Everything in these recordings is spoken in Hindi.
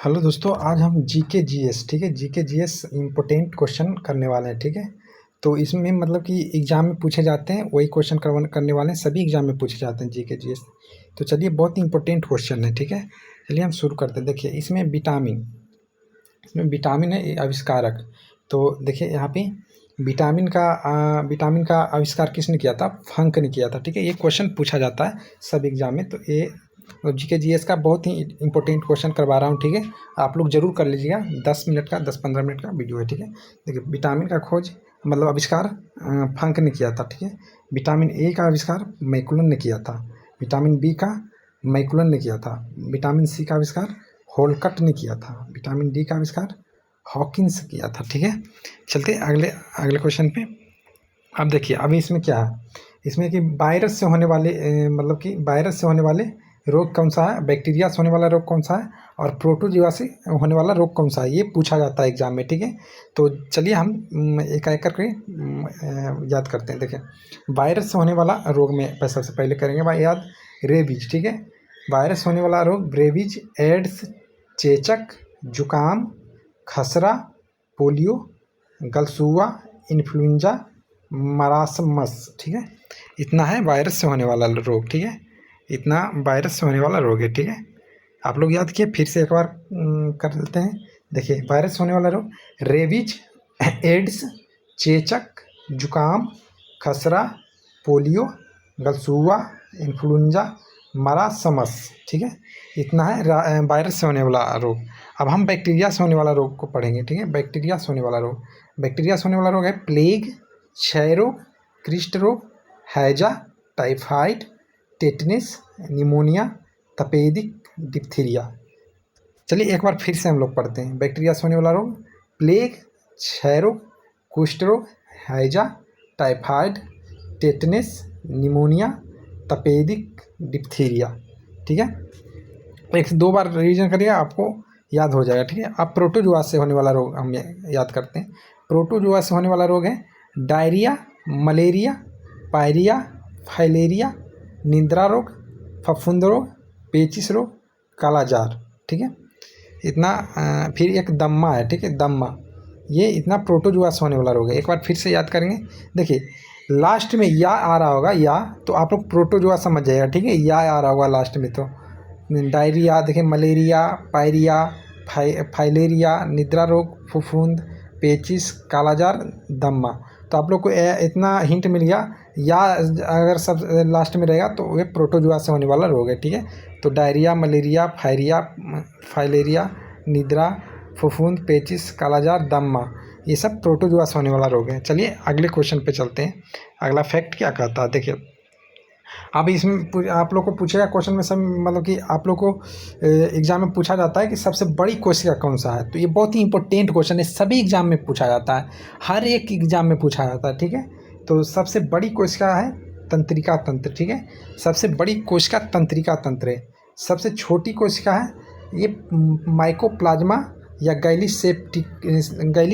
हेलो दोस्तों, आज हम जीके जीएस, ठीक है, जीके जीएस इम्पोर्टेंट क्वेश्चन करने वाले हैं। ठीक है, तो इसमें मतलब कि एग्ज़ाम में पूछे जाते हैं, वही क्वेश्चन करने वाले हैं, सभी एग्ज़ाम में पूछे जाते हैं जीके जीएस। तो चलिए, बहुत ही इम्पोर्टेंट क्वेश्चन है। ठीक है, चलिए हम शुरू करते हैं। देखिए, इसमें विटामिन है आविष्कारक। तो देखिए यहाँ पे विटामिन का आविष्कार किसने किया था? फंक ने किया था। ठीक है, ये क्वेश्चन पूछा जाता है सब एग्जाम में। तो ये जीके जीएस का बहुत ही इंपॉर्टेंट क्वेश्चन करवा रहा हूँ। ठीक है, आप लोग जरूर कर लीजिएगा। 10 मिनट का 10-15 मिनट का वीडियो है। ठीक है, देखिए, विटामिन का खोज मतलब आविष्कार फंक ने किया था। ठीक है, विटामिन ए का आविष्कार मैकुलन ने किया था। विटामिन बी का मैकुलन ने किया था। विटामिन सी का आविष्कार होलकट ने किया था। विटामिन डी का आविष्कार हॉकिंस किया था। ठीक है, चलते अगले अगले क्वेश्चन पे। अब देखिए, अभी इसमें क्या है, इसमें कि वायरस से होने वाले मतलब कि वायरस से होने वाले रोग कौन सा है, बैक्टीरिया से होने वाला रोग कौन सा है, और प्रोटोजोआ से होने वाला रोग कौन सा है, ये पूछा जाता है एग्जाम में। ठीक है, तो चलिए हम एक एक करके याद करते हैं। देखिए, वायरस से होने वाला रोग में सबसे पहले करेंगे भाई याद, रेबीज। ठीक है, वायरस से होने वाला रोग रेबीज, एड्स, चेचक, जुकाम, खसरा, पोलियो, गलसुआ, इन्फ्लुएंजा, मरासमस। ठीक है, इतना है वायरस से होने वाला रोग। ठीक है, इतना वायरस से होने वाला रोग है। ठीक है, आप लोग याद किए, फिर से एक बार कर लेते हैं। देखिए, वायरस से होने वाला रोग रेबीज, एड्स, चेचक, जुकाम, खसरा, पोलियो, गलसुआ, इन्फ्लुएंजा, मरासमस। ठीक है, इतना है वायरस से होने वाला रोग। अब हम बैक्टीरिया से होने वाला रोग को पढ़ेंगे। ठीक है, बैक्टीरिया से होने वाला रोग, बैक्टीरिया से होने वाला रोग है प्लेग, क्षय रोग, कृष्ठ रोग, हैजा, टाइफाइड, टेटनिस, निमोनिया, तपेदिक डिप्थीरिया। चलिए एक बार फिर से हम लोग पढ़ते हैं। बैक्टीरिया से होने वाला रोग प्लेग, क्षय रोग, कुष्ठ रोग, हैजा, टाइफाइड, टेटनिस, निमोनिया, तपेदिक डिप्थीरिया। ठीक है, एक दो बार रिवीजन करिए, आपको याद हो जाएगा। ठीक है, अब प्रोटोजोआ से होने वाला रोग हम याद करते हैं। प्रोटोजोआ से होने वाला रोग है डायरिया, मलेरिया, पायरिया, फाइलेरिया, निद्रा रोग, फफूंद रोग, पेचिस रोग, कालाजार। ठीक है, इतना फिर एक दम्मा है। ठीक है, दम्मा, ये इतना प्रोटोजोआ से होने वाला रोग है। एक बार फिर से याद करेंगे। देखिए, लास्ट में या आ रहा होगा, या तो आप लोग प्रोटोजोआ समझ जाएगा। ठीक है, या आ रहा होगा लास्ट में, तो डायरिया, देखिए, मलेरिया, पायरिया, फाइलेरिया, निद्रा रोग, फफूंद, पेचिस, कालाजार, दम्मा। तो आप लोग को इतना हिंट मिल गया। या अगर सब लास्ट में रहेगा तो ये प्रोटोजोआ से होने वाला रोग है। ठीक है, तो डायरिया, मलेरिया, फाइलेरिया, निद्रा, फफूंद, पेचिस, कालाजार, दम्मा, ये सब प्रोटोजोआ से होने वाला रोग है। चलिए अगले क्वेश्चन पे चलते हैं। अगला फैक्ट क्या कहता है, देखिए, अब इसमें आप लोग को पूछेगा क्वेश्चन में, सब मतलब कि आप लोग को एग्जाम में पूछा जाता है कि सबसे बड़ी कोशिका कौन सा है। तो ये बहुत ही इंपॉर्टेंट क्वेश्चन है, सभी एग्जाम में पूछा जाता है, हर एक एग्जाम में पूछा जाता है। ठीक है, तो सबसे बड़ी कोशिका है तंत्रिका तंत्र। ठीक है, सबसे बड़ी कोशिका तंत्रिका तंत्र है। सबसे छोटी कोशिका है ये माइकोप्लाज्मा या गैली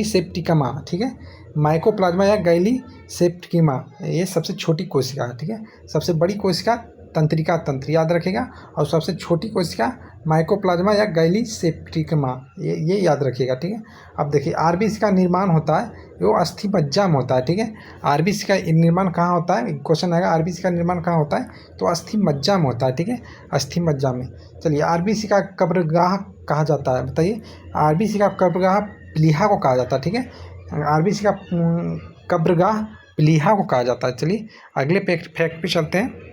सेप्टिकमा। ठीक है, माइकोप्लाज्मा या गैली सेप्टिकमा, ये सबसे छोटी कोशिका है। ठीक है, सबसे बड़ी कोशिका तंत्रिका तंत्र, याद रखेगा, और सबसे छोटी कोशिका माइकोप्लाज्मा या गैली सेप्टिकमा, ये याद रखिएगा। ठीक है, अब देखिए, आरबीसी का निर्माण होता है वो अस्थि मज्जा में होता है। ठीक है, आरबीसी का निर्माण कहाँ होता है, क्वेश्चन आएगा, आरबीसी का निर्माण कहाँ होता है, तो अस्थि मज्जा में होता है। ठीक है, अस्थि मज्जा में। चलिए, आरबीसी का कब्रगाह कहा जाता है, बताइए। आरबीसी का कब्रगाह प्लीहा को कहा जाता है। ठीक है, आरबीसी का कब्रगाह प्लीहा को कहा जाता है। चलिए अगले फैक्ट पे चलते हैं।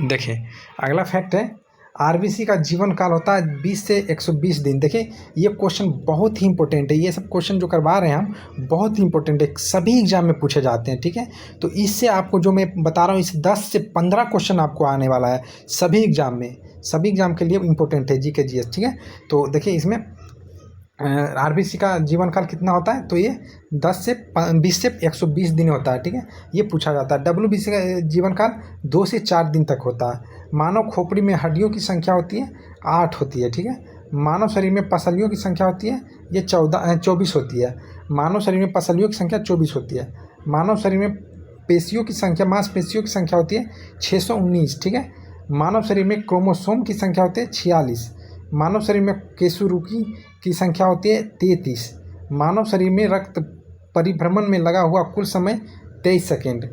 देखिए, अगला फैक्ट है आरबीसी का जीवन काल होता है 20 से 120 दिन। देखिए, ये क्वेश्चन बहुत ही इंपॉर्टेंट है। ये सब क्वेश्चन जो करवा रहे हैं हम, बहुत ही इंपॉर्टेंट है, सभी एग्जाम में पूछे जाते हैं। ठीक है, तो इससे आपको जो मैं बता रहा हूँ, इस 10 से 15 क्वेश्चन आपको आने वाला है सभी एग्जाम में, सभी एग्जाम के लिए इंपॉर्टेंट है जीके जीएस। ठीक है, तो देखिए, इसमें आरबीसी का जीवन काल कितना होता है, तो ये 20 से 120 दिन होता है। ठीक है, ये पूछा जाता है। डब्ल्यूबीसी का जीवन काल 2 से 4 दिन तक होता है। मानव खोपड़ी में हड्डियों की संख्या होती है 8 होती है। ठीक है, मानव शरीर में पसलियों की संख्या होती है ये 24 होती है। मानव शरीर में पसलियों की संख्या 24 होती है। मानव शरीर में पेशियों की संख्या, मांसपेशियों की संख्या होती है 619। ठीक है, मानव शरीर में क्रोमोसोम की संख्या होती है 46। मानव शरीर में केशुरुकी की संख्या होती है 33। मानव शरीर में रक्त परिभ्रमण में लगा हुआ कुल समय 23 सेकेंड,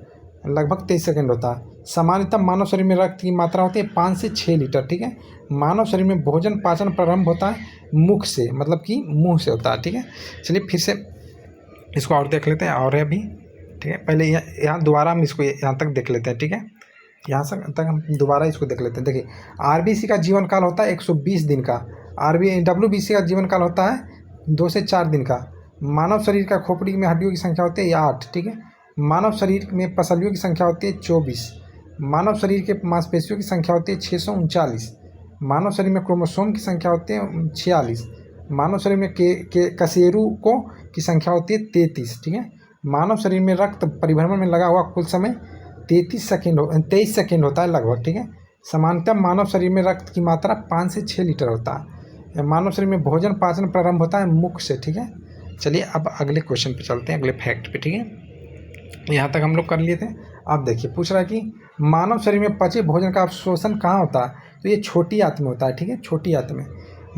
लगभग 23 सेकेंड होता है। सामान्यतः मानव शरीर में रक्त की मात्रा होती है 5 से 6 लीटर, ठीक है। मानव शरीर में भोजन पाचन प्रारंभ होता है मुख से, मतलब कि मुंह से होता है, ठीक है। चलिए फिर से इसको और देख लेते हैं, और है अभी, ठीक है। पहले यहाँ दोबारा हम इसको यहाँ तक देख लेते हैं, ठीक है। यहाँ से तक हम दोबारा इसको देख लेते हैं। देखिए, आरबीसी का जीवन काल होता है 120 दिन का, डब्ल्यूबीसी का जीवन काल होता है 2 से 4 दिन का। मानव शरीर का खोपड़ी में हड्डियों की संख्या होती है 8, ठीक है। मानव शरीर में पसलियों की संख्या होती है 24। मानव शरीर के मांसपेशियों की संख्या होती है 639। मानव शरीर में क्रोमोसोम की संख्या होती है 46। मानव शरीर में कशेरुकों की संख्या होती है 33, ठीक है। मानव शरीर में रक्त परिभ्रमण में लगा हुआ कुल समय 23 सेकेंड होता है लगभग, ठीक है। सामान्यतः मानव शरीर में रक्त की मात्रा 5 से 6 लीटर होता है। मानव शरीर में भोजन पाचन प्रारंभ होता है मुख से, ठीक है। चलिए अब अगले क्वेश्चन पे चलते हैं, अगले फैक्ट पे, ठीक है। यहाँ तक हम लोग कर लिए थे। अब देखिए, पूछ रहा है कि मानव शरीर में पचे भोजन का अवशोषण कहाँ होता है, तो ये छोटी आंत में होता है, ठीक है, छोटी आंत में।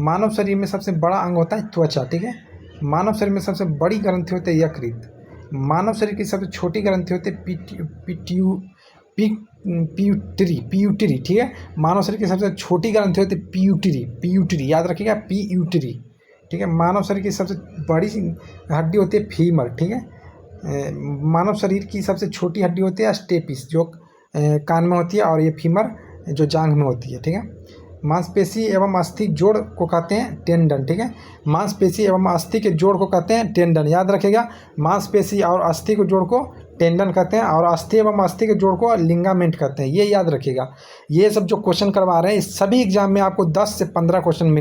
मानव शरीर में सबसे बड़ा अंग होता है त्वचा, ठीक है। मानव शरीर में सबसे बड़ी ग्रंथि होती है यकृत। मानव शरीर की सबसे छोटी ग्रंथि होती है पिट्यूटरी, ठीक है। मानव शरीर की सबसे छोटी ग्रंथि होती है पिट्यूटरी, याद रखिएगा, पिट्यूटरी, ठीक है। मानव शरीर की सबसे बड़ी हड्डी होती है फीमर, ठीक है। मानव शरीर की सबसे छोटी हड्डी होती है स्टेपिस, जो कान में होती है, और ये फीमर जो जांघ में होती है, ठीक है। मांसपेशी एवं अस्थि जोड़ को कहते हैं टेंडन, ठीक है। मांसपेशी एवं अस्थि के जोड़ को कहते हैं टेंडन, याद रखिएगा। मांसपेशी और अस्थि के जोड़ को टेंडन कहते हैं, और अस्थि एवं अस्थि के जोड़ को लिगामेंट कहते हैं, ये याद रखिएगा। ये सब जो क्वेश्चन करवा रहे हैं, इस सभी एग्जाम में आपको 10 से 15 क्वेश्चन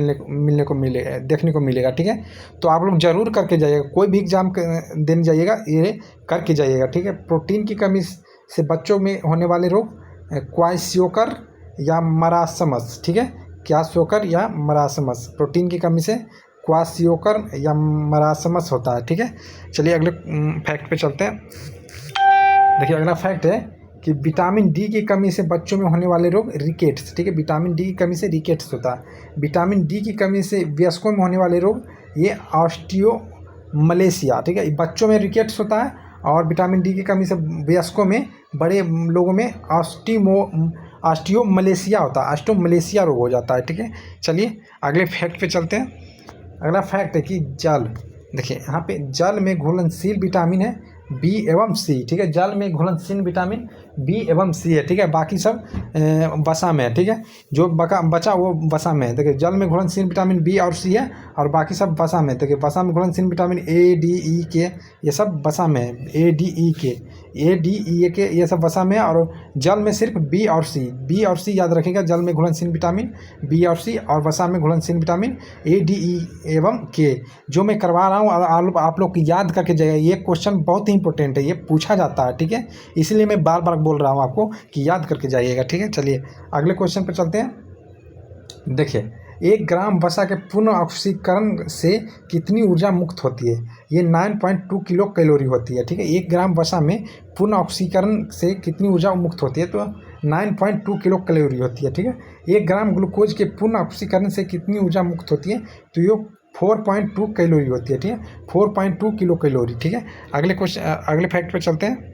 देखने को मिलेगा, ठीक है। तो आप लोग जरूर करके जाइएगा, कोई भी एग्जाम देने जाइएगा ये करके जाइएगा, ठीक है। प्रोटीन की कमी से बच्चों में होने वाले रोग क्वाइशियोकर या मरासमस, ठीक है, क्वाइशियोकर या मरासमस, प्रोटीन की कमी से क्वाइशियोकर या मरासमस होता है, ठीक है। चलिए अगले फैक्ट पे चलते हैं। देखिए, अगला फैक्ट है कि विटामिन डी की कमी से बच्चों में होने वाले रोग रिकेट्स, ठीक है। विटामिन डी की कमी से रिकेट्स होता है। विटामिन डी की कमी से वयस्कों में होने वाले रोग ये ऑस्टियोमलेशिया, ठीक है। बच्चों में रिकेट्स होता है, और विटामिन डी की कमी से वयस्कों में, बड़े लोगों में ऑस्टियोमलेशिया होता है, ऑस्टियोमलेशिया रोग हो जाता है, ठीक है। चलिए अगले फैक्ट पे चलते हैं। अगला फैक्ट है कि जल, देखिए यहाँ पे जल में घुलनशील विटामिन है बी एवं सी, ठीक है। जल में घुलनशील विटामिन बी एवं सी है, ठीक है। बाकी सब वसा में है, ठीक है। जो बचा वो वसा में है। देखिए, जल में घुलनशील विटामिन बी और सी है, और बाकी सब वसा में। देखिए, वसा में घुलनशील विटामिन ए डी ई के, ये सब वसा में है। ए डी ई के ये सब वसा में है, और जल में सिर्फ बी और सी याद रखिएगा। जल में घुलनशील विटामिन बी और सी, और वसा में घुलनशील विटामिन ए डी ई एवं के। जो मैं करवा रहा हूँ आप लोग याद करके जाइए, ये क्वेश्चन बहुत ही इंपॉर्टेंट है, ये पूछा जाता है, ठीक है। इसलिए मैं बार बार बोल रहा हूँ आपको कि याद करके जाइएगा, ठीक है। चलिए अगले क्वेश्चन पर चलते हैं। देखिए, 1 ग्राम वसा के पूर्ण ऑक्सीकरण से कितनी ऊर्जा मुक्त होती है, ये 9.2 किलो कैलोरी होती है, ठीक है। 1 ग्राम वसा में पूर्ण ऑक्सीकरण से कितनी ऊर्जा मुक्त होती है, तो 9.2 किलो कैलोरी होती है, ठीक है। 1 ग्राम ग्लूकोज के पूर्ण ऑक्सीकरण से कितनी ऊर्जा मुक्त होती है, तो ये 4.2 कैलोरी होती है, ठीक है। 4.2 किलो कैलोरी, ठीक है। अगले फैक्ट पे चलते हैं।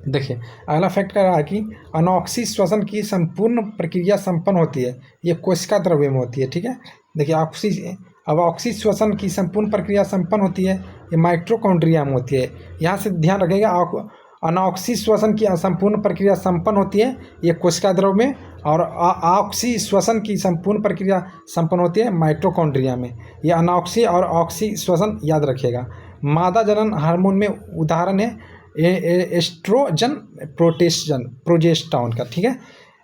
देखिए, अगला फैक्ट कह रहा है कि अनॉक्सी श्वसन की संपूर्ण प्रक्रिया संपन्न होती है, ये कोशिका द्रव्य में होती है, ठीक है। देखिए, ऑक्सी श्वसन की संपूर्ण प्रक्रिया संपन्न होती है, ये माइटोकॉन्ड्रिया में होती है। यहाँ से ध्यान रखिएगा, अनॉक्सी श्वसन की संपूर्ण प्रक्रिया संपन्न होती है, ये कोशिका द्रव्य में, और ऑक्सी श्वसन की संपूर्ण प्रक्रिया संपन्न होती है माइटोकॉन्ड्रिया में। ये अनॉक्सी और ऑक्सी श्वसन याद रखिएगा। मादा जनन हार्मोन में उदाहरण है एस्ट्रोजन प्रोजेस्टेरॉन का, ठीक है।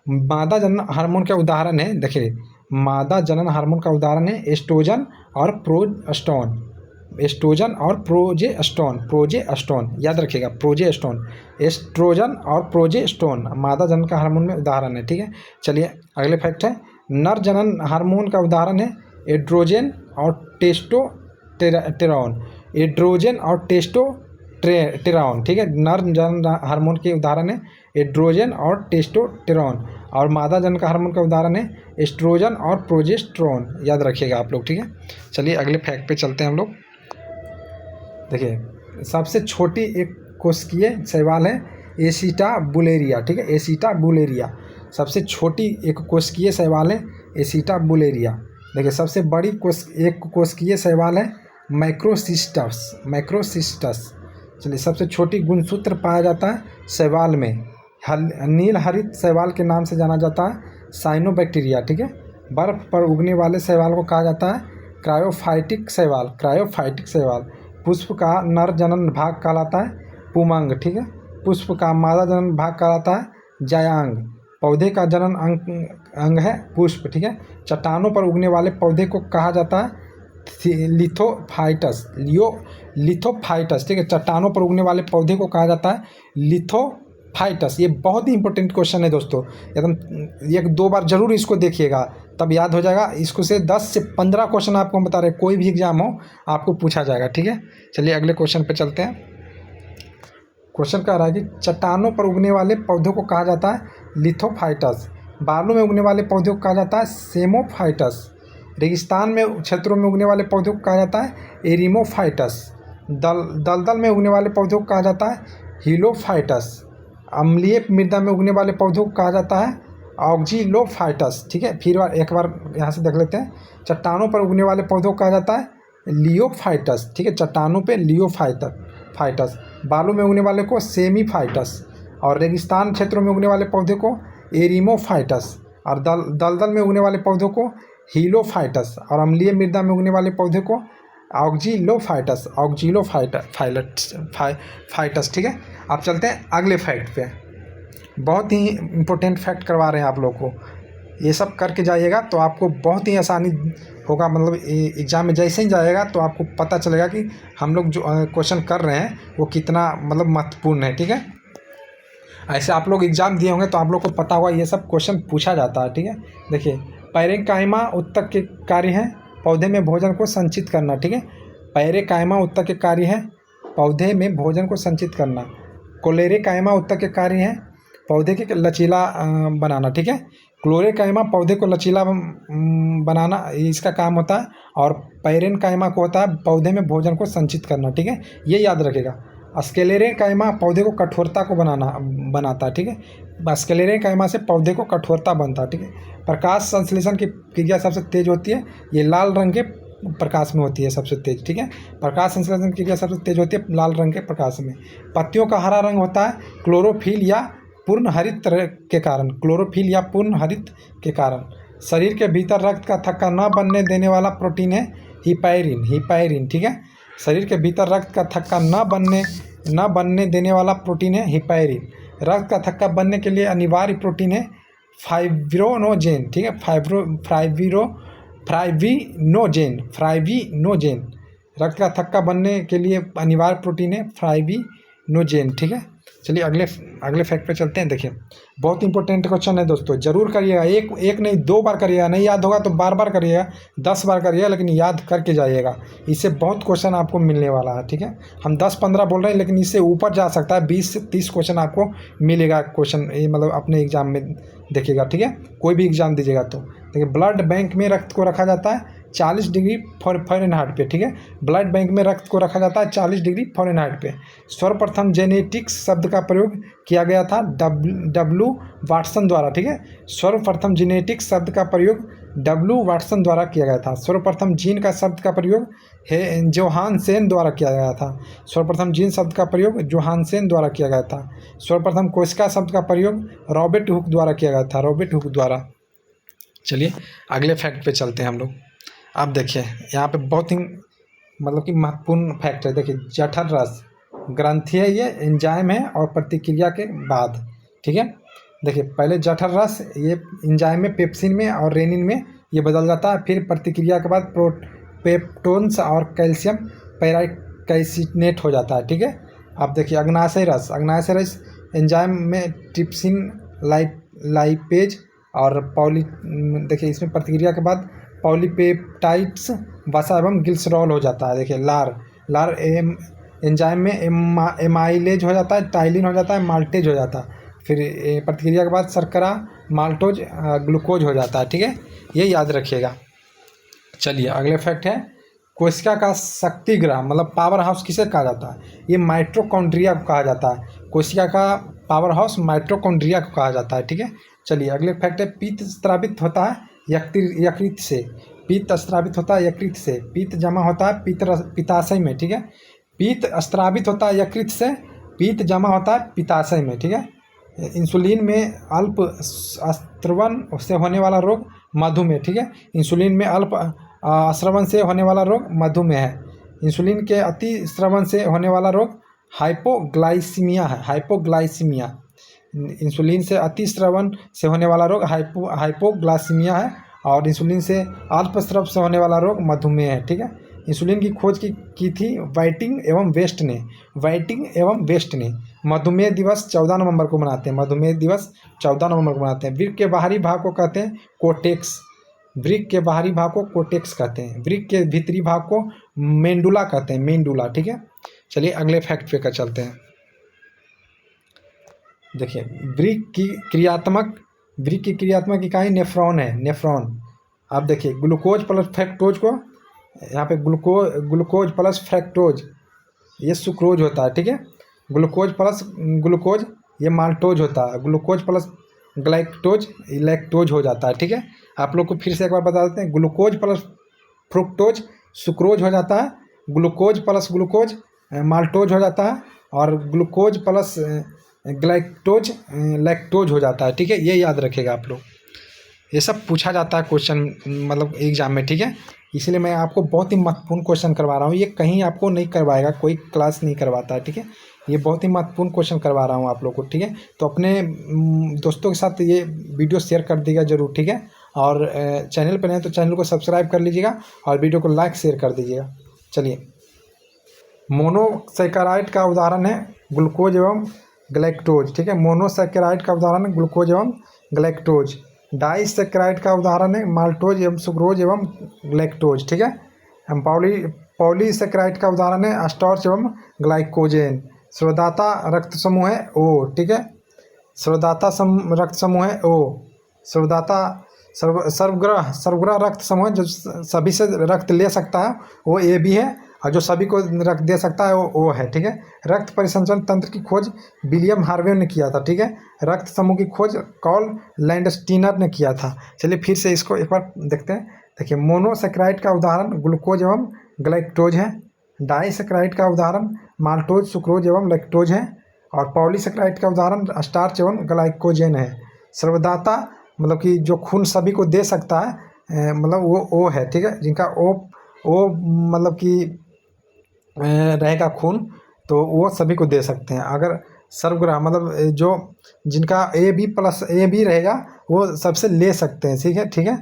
मादा जनन हार्मोन का उदाहरण है, देखिए, मादा जनन हार्मोन का उदाहरण है एस्ट्रोजन और प्रोजेस्टेरॉन, याद रखिएगा, एस्ट्रोजन और प्रोजेस्टेरॉन मादा जनन का हार्मोन में उदाहरण है, ठीक है। चलिए अगले फैक्ट है, नर जनन हार्मोन का उदाहरण है एड्रोजन और टेस्टोस्टेरोन, ठीक है। नर जनन हार्मोन के उदाहरण है एड्रोजन और टेस्टोस्टेरोन, और मादा जनन का हार्मोन का उदाहरण है एस्ट्रोजन और प्रोजेस्टेरोन, याद रखिएगा आप लोग, ठीक है। चलिए अगले फैक्ट पे चलते हैं हम लोग। देखिए सबसे छोटी एक कोशिकीय शैवाल है एसिटाबुलेरिया, ठीक है, एसिटाबुलेरिया सबसे छोटी एक कोशिकीय शैवाल है एसिटाबुलेरिया। देखिए सबसे बड़ी एक कोशिकीय शैवाल है मैक्रोसिस्टस। चलिए सबसे छोटी गुणसूत्र पाया जाता है शैवाल में, नील हरित शैवाल के नाम से जाना जाता है साइनोबैक्टीरिया, ठीक है। बर्फ पर उगने वाले शैवाल को कहा जाता है क्रायोफाइटिक शैवाल। पुष्प का नर जनन भाग कहलाता है पुमंग, ठीक है। पुष्प का मादा जनन भाग कहलाता है जायांग। पौधे का जनन अंग है पुष्प, ठीक है। चट्टानों पर उगने वाले पौधे को कहा जाता है लिथोफाइटस, ठीक है। चट्टानों पर उगने वाले पौधे को कहा जाता है लिथोफाइटस। ये बहुत ही इंपॉर्टेंट क्वेश्चन है दोस्तों, एकदम 1-2 बार जरूर इसको देखिएगा तब याद हो जाएगा। इसको से 10 से 15 क्वेश्चन आपको बता रहे, कोई भी एग्जाम हो आपको पूछा जाएगा, ठीक है। चलिए अगले क्वेश्चन पे चलते हैं। क्वेश्चन कह रहा है कि चट्टानों पर उगने वाले पौधों को कहा जाता है लिथोफाइटस, बालू में उगने वाले पौधों को कहा जाता है सेमोफाइटस, रेगिस्तान में क्षेत्रों में उगने वाले पौधों को कहा जाता है एरिमोफाइटस, दलदल में उगने वाले पौधों को कहा जाता है हीलोफाइटस, अम्लीय मृदा में उगने वाले पौधों को कहा जाता है ऑक्जिलोफाइटस, ठीक है। फिर एक बार यहाँ से देख लेते हैं। चट्टानों पर उगने वाले पौधों को कहा जाता है लियोफाइटस, ठीक है, चट्टानों पे लियोफाइटस, बालू में उगने वाले को सेमीफाइटस, और रेगिस्तान क्षेत्रों में उगने वाले पौधे को एरिमोफाइटस, और दलदल में उगने वाले पौधों को हीलोफाइटस, और अम्लीय मृदा में उगने वाले पौधे को ऑक्जिलोफाइटस, ठीक है। अब चलते हैं अगले फैक्ट पे। बहुत ही इम्पोर्टेंट फैक्ट करवा रहे हैं आप लोग को, ये सब करके जाइएगा तो आपको बहुत ही आसानी होगा, मतलब एग्ज़ाम में जैसे ही जाएगा तो आपको पता चलेगा कि हम लोग जो क्वेश्चन कर रहे हैं वो कितना मतलब महत्वपूर्ण है, ठीक है। ऐसे आप लोग एग्ज़ाम दिए होंगे तो आप लोग को पता होगा ये सब क्वेश्चन पूछा जाता है, ठीक है। देखिए पैरेंकाइमा उत्तक के कार्य हैं पौधे में भोजन को संचित करना, ठीक है। पैरेकाइमा उत्तक के कार्य है पौधे में भोजन को संचित करना। क्लोरेकाइमा उत्तक के कार्य हैं पौधे के लचीला बनाना, ठीक है। क्लोरेकाइमा पौधे को लचीला बनाना इसका काम होता है, और पैरेनकाइमा को होता है पौधे में भोजन को संचित करना, ठीक है, ये याद रखेगा। स्क्लेरेकाइमा पौधे को कठोरता को बनाता है, ठीक है। स्क्लेरेकाइमा से पौधे को कठोरता बनता है, ठीक है। प्रकाश संश्लेषण की क्रिया सबसे तेज होती है, ये लाल रंग के प्रकाश में होती है सबसे तेज, ठीक है। प्रकाश संश्लेषण की क्रिया सबसे तेज होती है लाल रंग के प्रकाश में। पत्तियों का हरा रंग होता है क्लोरोफिल या पूर्ण हरित के कारण। शरीर के भीतर रक्त का थक्का न बनने देने वाला प्रोटीन है हिपैरिन, ठीक है। शरीर के भीतर रक्त का थक्का न बनने देने वाला प्रोटीन है हिपैरिन। रक्त का थक्का बनने के लिए अनिवार्य प्रोटीन है फाइब्रिनोजेन, ठीक है, फ्राइविनोजेन। रक्त का थक्का बनने के लिए अनिवार्य प्रोटीन है फ्राइविनोजेन, ठीक है। चलिए अगले फैक्ट पे चलते हैं। देखिए बहुत इंपॉर्टेंट क्वेश्चन है दोस्तों, जरूर करिएगा, एक नहीं 2 बार करिएगा, नहीं याद होगा तो बार करिएगा, 10 बार करिएगा, लेकिन याद करके जाइएगा। इससे बहुत क्वेश्चन आपको मिलने वाला है, ठीक है। हम 10-15 बोल रहे हैं, लेकिन इससे ऊपर जा सकता है, 20 से 30 क्वेश्चन आपको मिलेगा क्वेश्चन, ये मतलब अपने एग्जाम में देखिएगा, ठीक है, कोई भी एग्जाम दीजिएगा तो। देखिए ब्लड बैंक में रक्त को रखा जाता है 40 डिग्री फ़ारेनहाइट पे, ठीक है। ब्लड बैंक में रक्त को रखा जाता है 40 डिग्री फ़ारेनहाइट पे। सर्वप्रथम जेनेटिक्स शब्द का प्रयोग किया गया था डब्ल्यू वाटसन द्वारा, ठीक है। सर्वप्रथम जेनेटिक्स शब्द का प्रयोग डब्ल्यू वाटसन द्वारा किया गया था। सर्वप्रथम जीन का शब्द का प्रयोग जोहानसेन द्वारा किया गया था। सर्वप्रथम जीन शब्द का प्रयोग जोहानसेन द्वारा किया गया था। सर्वप्रथम कोशिका शब्द का प्रयोग रॉबर्ट हुक द्वारा किया गया था, चलिए अगले फैक्ट पे चलते हैं हम लोग। आप देखिए यहाँ पे बहुत ही मतलब कि महत्वपूर्ण फैक्ट है। देखिए जठर रस ग्रंथि है, ये एंजाइम है और प्रतिक्रिया के बाद, ठीक है। देखिए पहले जठर रस ये एंजाइम में पेप्सिन में और रेनिन में ये बदल जाता है, फिर प्रतिक्रिया के बाद पेप्टोन्स और कैल्शियम पैराकैसिनेट हो जाता है, ठीक है। अब देखिए अग्नाशय रस एंजाइम में ट्रिप्सिन लाइपेज और देखिए इसमें प्रतिक्रिया के बाद पॉलीपेप्टाइड्स वसा एवं ग्लिसरॉल हो जाता है। देखिए लार एंजाइम में एमाइलेज हो जाता है, टाइलिन हो जाता है, माल्टेज हो जाता है। फिर प्रतिक्रिया के बाद शर्करा माल्टोज ग्लूकोज हो जाता है, ठीक है, ये याद रखिएगा। चलिए अगले फैक्ट है, कोशिका का शक्ति ग्रह मतलब पावर हाउस किसे कहा जाता है? ये माइटोकॉन्ड्रिया को कहा जाता है। कोशिका का पावर हाउस माइटोकॉन्ड्रिया को कहा जाता है, ठीक है। चलिए अगले फैक्ट है, पित्त स्रावित होता है यकृत से। पित्त स्रावित होता है यकृत से। पित्त जमा होता है पित्ताशय में, ठीक है। पित्त स्रावित होता है यकृत से, पित्त जमा होता है पित्ताशय में, ठीक है। इंसुलिन में अल्प स्रवण से होने वाला रोग मधुमेह, ठीक है। इंसुलिन में अल्प स्रवण से होने वाला रोग मधुमेह है। इंसुलिन के अति स्रवण से होने वाला रोग हाइपोग्लाइसीमिया है, हाइपोग्लाइसीमिया। इंसुलिन से अति स्रवण से होने वाला रोग हाइपोग्लाइसीमिया है, और इंसुलिन से अल्प स्रव से होने वाला रोग मधुमेह है, ठीक है। इंसुलिन की खोज की थी वाइटिंग एवं वेस्ट ने, वाइटिंग एवं वेस्ट ने। मधुमेह दिवस 14 नवंबर को मनाते हैं, मधुमेह दिवस 14 नवंबर को मनाते हैं। वृक्क के बाहरी भाग को कहते हैं कोर्टेक्स, वृक्क के बाहरी भाग को कोर्टेक्स कहते हैं। वृक्क के भीतरी भाग को मेंडुला कहते हैं, मेंडुला, ठीक है। चलिए अगले फैक्ट पे चलते हैं। देखिए वृक्क की क्रियात्मक इकाई नेफ्रॉन है, नेफ्रॉन। आप देखिए ग्लूकोज प्लस फ्रक्टोज को, यहाँ पे ग्लूकोज प्लस फ्रक्टोज ये सुक्रोज होता है, ठीक है। ग्लूकोज प्लस ग्लूकोज ये माल्टोज होता है। ग्लूकोज प्लस ग्लाइक्टोज लैक्टोज हो जाता है, ठीक है। आप लोग को फिर से एक बार बता देते हैं, ग्लूकोज प्लस फ्रुक्टोज सुक्रोज हो जाता है, ग्लूकोज प्लस ग्लूकोज माल्टोज हो जाता है, और ग्लूकोज प्लस ग्लाइक्टोज लैक्टोज हो जाता है, ठीक है। ये याद रखेगा आप लोग, ये सब पूछा जाता है क्वेश्चन मतलब एग्जाम में, ठीक है। इसलिए मैं आपको बहुत ही महत्वपूर्ण क्वेश्चन करवा रहा हूँ, ये कहीं आपको नहीं करवाएगा, कोई क्लास नहीं करवाता है, ठीक है। ये बहुत ही महत्वपूर्ण क्वेश्चन करवा रहा हूँ आप लोग को, ठीक है। तो अपने दोस्तों के साथ ये वीडियो शेयर कर दीजिएगा जरूर, ठीक है। और चैनल पर नहीं तो चैनल को सब्सक्राइब कर लीजिएगा और वीडियो को लाइक शेयर कर दीजिएगा। चलिए मोनोसैकेराइड का उदाहरण है ग्लूकोज एवं ग्लाइक्टोज, ठीक है। मोनोसैकेराइड का उदाहरण है ग्लूकोज एवं ग्लाइक्टोज। डाइसैकेराइड का उदाहरण है माल्टोज एवं सुक्रोज एवं ग्लैक्टोज, ठीक है। हम पॉलीसैकेराइड का उदाहरण है स्टार्च एवं ग्लाइकोजेन। स्रोदाता रक्त समूह है O, ठीक है। स्रोदाता रक्त समूह है O। स्रोदाता सर्वग्रह रक्त समूह जो सभी से रक्त ले सकता है वो AB है, और जो सभी को रक्त दे सकता है वो O है, ठीक है। रक्त परिसंचरण तंत्र की खोज विलियम हार्वे ने किया था, ठीक है। रक्त समूह की खोज कार्ल लैंडस्टीनर ने किया था। चलिए फिर से इसको एक बार देखते हैं। देखिए मोनोसैकेराइड का उदाहरण ग्लूकोज एवं ग्लाइक्टोज है। डाइसैकेराइड का उदाहरण माल्टोज सुक्रोज एवं लैक्टोज है, और पॉलीसैकेराइड का उदाहरण स्टार्च एवं ग्लाइकोजेन है। सर्वदाता मतलब कि जो खून सभी को दे सकता है मतलब वो O है, ठीक है। जिनका O मतलब कि रहेगा खून तो वो सभी को दे सकते हैं। अगर सर्वग्रह मतलब जो जिनका AB रहेगा वो सबसे ले सकते हैं, ठीक है, ठीक है।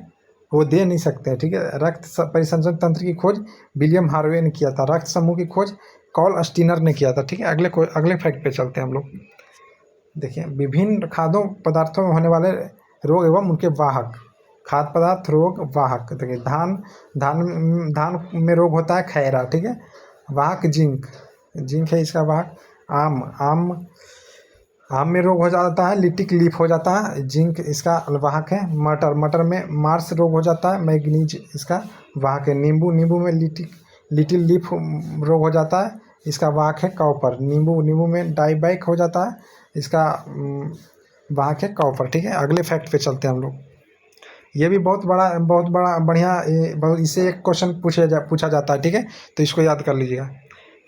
वो दे नहीं सकते हैं, ठीक है। रक्त परिसंचरण तंत्र की खोज विलियम हार्वे ने किया था। रक्त समूह की खोज कार्ल स्टीनर ने किया था, ठीक है। अगले फैक्ट पे चलते हैं हम लोग। देखिए विभिन्न खाद्यों पदार्थों में होने वाले रोग एवं उनके वाहक। खाद्य पदार्थ रोग वाहक, देखिए धान में रोग होता है खैरा, ठीक है। वाहक जिंक है इसका वाहक। आम में रोग हो जाता है लिटिक लीफ हो जाता है, जिंक इसका वाहक है। मटर में मार्स रोग हो जाता है, मैग्नीज इसका वाहक है। नींबू में लिटिल लीफ रोग हो जाता है, इसका वाहक है कॉपर। नींबू में डाइबैक हो जाता है, इसका वाहक है कॉपर, ठीक है। अगले फैक्ट पे चलते हैं हम लोग। ये भी बहुत बड़ा बढ़िया इससे एक क्वेश्चन पूछा जाता है, ठीक है। तो इसको याद कर लीजिएगा।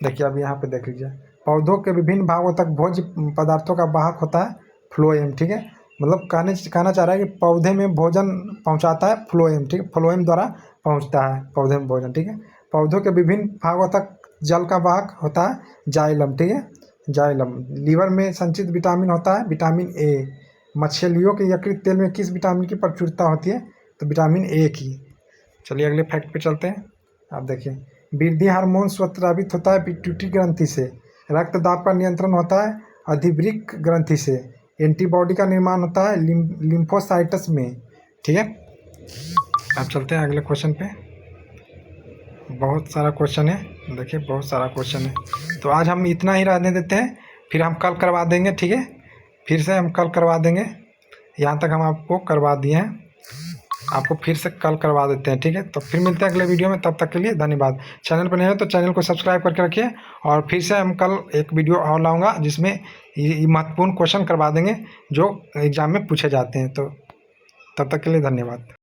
देखिए अब यहाँ पे देख लीजिए, पौधों के विभिन्न भागों तक भोज्य पदार्थों का वाहक होता है फ्लोएम, ठीक है। मतलब कहना चाह रहा है कि पौधे में भोजन पहुँचाता है फ्लोएम, ठीक है। फ्लोएम द्वारा पहुँचता है पौधे में भोजन, ठीक है। पौधों के विभिन्न भागों तक जल का वाहक होता है जाइलम, ठीक है। जाइलम। लीवर में संचित विटामिन होता है विटामिन A। मछलियों के यकृत तेल में किस विटामिन की प्रचुरता होती है? तो विटामिन A की। चलिए अगले फैक्ट पे चलते हैं। आप देखिए वृद्धि हार्मोन स्रावित होता है पिट्यूटरी ग्रंथि से। रक्तदाब का नियंत्रण होता है अधिवृक्क ग्रंथि से। एंटीबॉडी का निर्माण होता है लिम्फोसाइट्स में, ठीक है। आप चलते हैं अगले क्वेश्चन पे। बहुत सारा क्वेश्चन है, देखिए बहुत सारा क्वेश्चन है। तो आज हम इतना ही रहने देते हैं, फिर हम कल करवा देंगे, ठीक है। फिर से हम कल करवा देंगे। यहाँ तक हम आपको करवा दिए हैं, आपको फिर से कल करवा देते हैं, ठीक है। तो फिर मिलते हैं अगले वीडियो में, तब तक के लिए धन्यवाद। चैनल पर नहीं हो तो चैनल को सब्सक्राइब करके रखिए, और फिर से हम कल एक वीडियो और लाऊंगा जिसमें ये महत्वपूर्ण क्वेश्चन करवा देंगे जो एग्ज़ाम में पूछे जाते हैं। तो तब तक के लिए धन्यवाद।